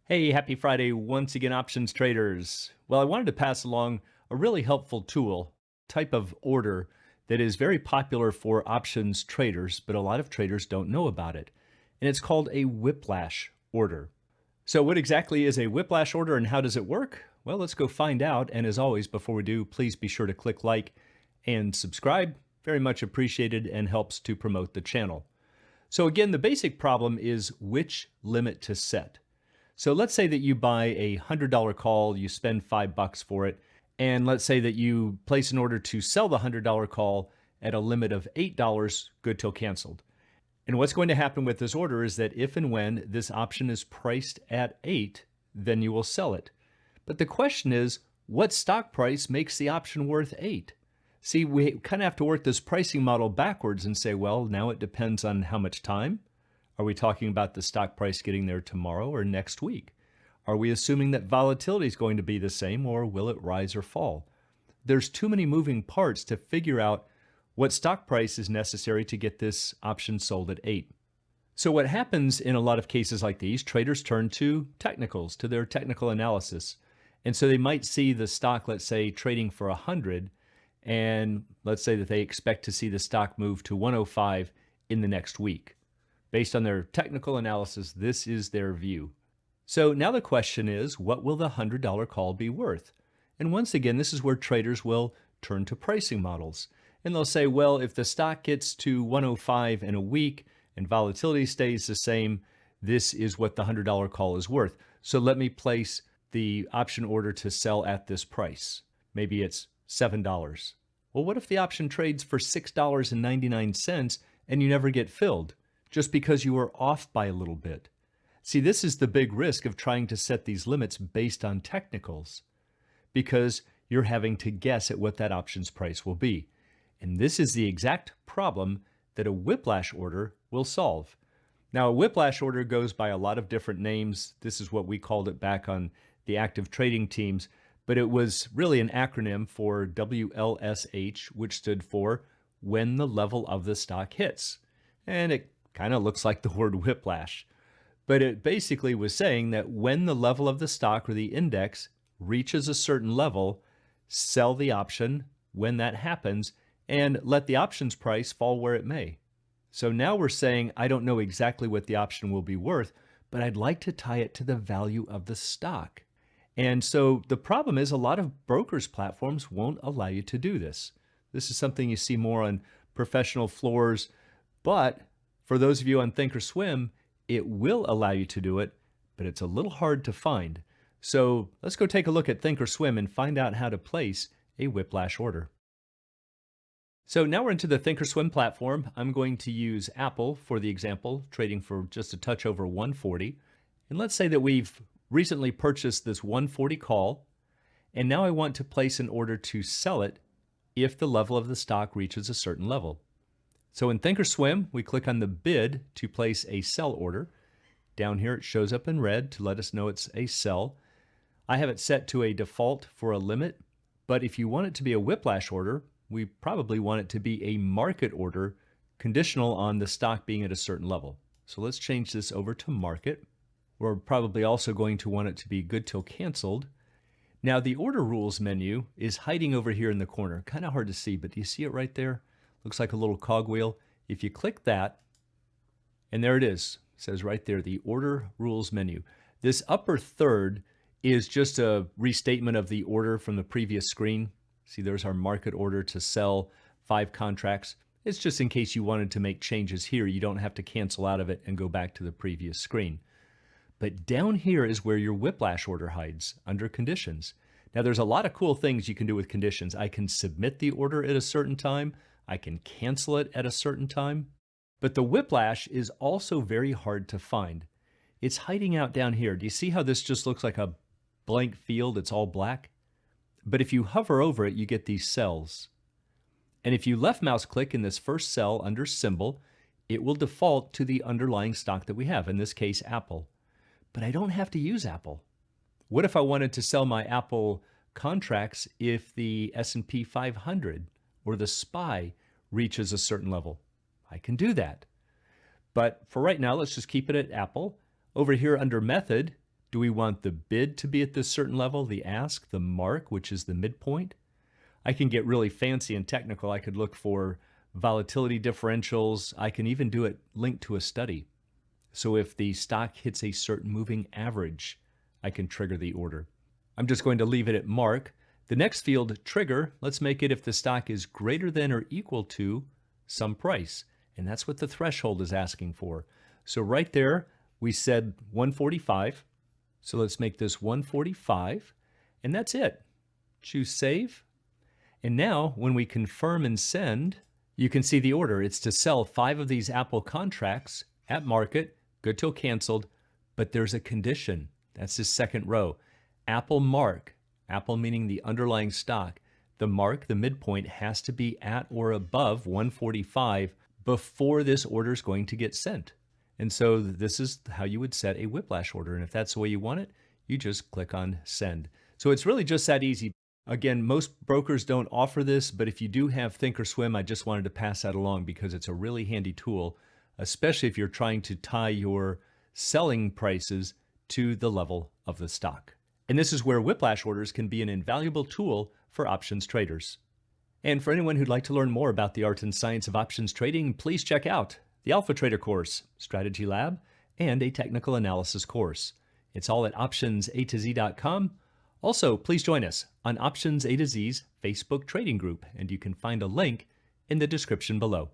Hey, happy Friday once again, options traders. Well, I wanted to pass along a really helpful tool, type of order that is very popular for options traders, but a lot of traders don't know about it. And it's called a whiplash order. So, what exactly is a whiplash order and how does it work? Well, let's go find out. And as always, before we do, please be sure to click like and subscribe. Very much appreciated and helps to promote the channel. So, again, the basic problem is which limit to set. So let's say that you buy a $100 call, you spend $5 for it, and let's say that you place an order to sell the $100 call at a limit of $8, good till canceled. And what's going to happen with this order is that if and when this option is priced at 8, then you will sell it. But the question is, what stock price makes the option worth 8? See, we kind of have to work this pricing model backwards and say, well, now it depends on how much time. Are we talking about the stock price getting there tomorrow or next week? Are we assuming that volatility is going to be the same, or will it rise or fall? There's too many moving parts to figure out what stock price is necessary to get this option sold at 8. So what happens in a lot of cases like these, traders turn to technicals, to their technical analysis. And so they might see the stock, let's say, trading for 100, and let's say that they expect to see the stock move to 105 in the next week. Based on their technical analysis, this is their view. So now the question is, what will the $100 call be worth? And once again, this is where traders will turn to pricing models. And they'll say, well, if the stock gets to 105 in a week and volatility stays the same, this is what the $100 call is worth. So let me place the option order to sell at this price. Maybe it's $7. Well, what if the option trades for $6.99 and you never get filled, just because you were off by a little bit? See, this is the big risk of trying to set these limits based on technicals, because you're having to guess at what that option's price will be. And this is the exact problem that a whiplash order will solve. Now, a whiplash order goes by a lot of different names. This is what we called it back on the active trading teams, but it was really an acronym for WLSH, which stood for when the level of the stock hits. And it kind of looks like the word whiplash. But it basically was saying that when the level of the stock or the index reaches a certain level, sell the option when that happens and let the option's price fall where it may. So now we're saying, I don't know exactly what the option will be worth, but I'd like to tie it to the value of the stock. And so the problem is a lot of brokers' platforms won't allow you to do this. This is something you see more on professional floors, but for those of you on Thinkorswim, it will allow you to do it, but it's a little hard to find. So let's go take a look at Thinkorswim and find out how to place a whiplash order. So now we're into the Thinkorswim platform. I'm going to use Apple for the example, trading for just a touch over 140. And let's say that we've recently purchased this 140 call, and now I want to place an order to sell it if the level of the stock reaches a certain level. So in Thinkorswim, we click on the bid to place a sell order. Down here, it shows up in red to let us know it's a sell. I have it set to a default for a limit, but if you want it to be a whiplash order, we probably want it to be a market order conditional on the stock being at a certain level. So let's change this over to market. We're probably also going to want it to be good till canceled. Now the order rules menu is hiding over here in the corner. Kind of hard to see, but do you see it right there? Looks like a little cogwheel. If you click that, and there it is, it says right there, the order rules menu. This upper third is just a restatement of the order from the previous screen. See, there's our market order to sell 5 contracts. It's just in case you wanted to make changes here, you don't have to cancel out of it and go back to the previous screen. But down here is where your whiplash order hides, under conditions. Now there's a lot of cool things you can do with conditions. I can submit the order at a certain time. I can cancel it at a certain time. But the whiplash is also very hard to find. It's hiding out down here. Do you see how this just looks like a blank field? It's all black. But if you hover over it, you get these cells. And if you left mouse click in this first cell under symbol, it will default to the underlying stock that we have, in this case, Apple. But I don't have to use Apple. What if I wanted to sell my Apple contracts if the S&P 500 or the SPY reaches a certain level? I can do that. But for right now, let's just keep it at Apple. Over here under method, Do we want the bid to be at this certain level, the ask, the mark, which is the midpoint? I can get really fancy and technical. I could look for volatility differentials. I can even do it linked to a study. So if the stock hits a certain moving average, I can trigger the order. I'm just going to leave it at mark. The next field, trigger, let's make it if the stock is greater than or equal to some price. And that's what the threshold is asking for. So right there, we said 145. So let's make this 145. And that's it. Choose save. And now when we confirm and send, you can see the order. It's to sell 5 of these Apple contracts at market, good till canceled, but there's a condition. That's the second row. Apple mark, Apple meaning the underlying stock. The mark, the midpoint, has to be at or above 145 before this order is going to get sent. And so this is how you would set a Whiplash order. And if that's the way you want it, you just click on send. So it's really just that easy. Again, most brokers don't offer this, but if you do have Thinkorswim, I just wanted to pass that along because it's a really handy tool, especially if you're trying to tie your selling prices to the level of the stock. And this is where Whiplash orders can be an invaluable tool for options traders. And for anyone who'd like to learn more about the art and science of options trading, please check out the Alpha Trader course, Strategy Lab, and a technical analysis course. It's all at optionsatoz.com. Also, please join us on Options A to Z's Facebook trading group, and you can find a link in the description below.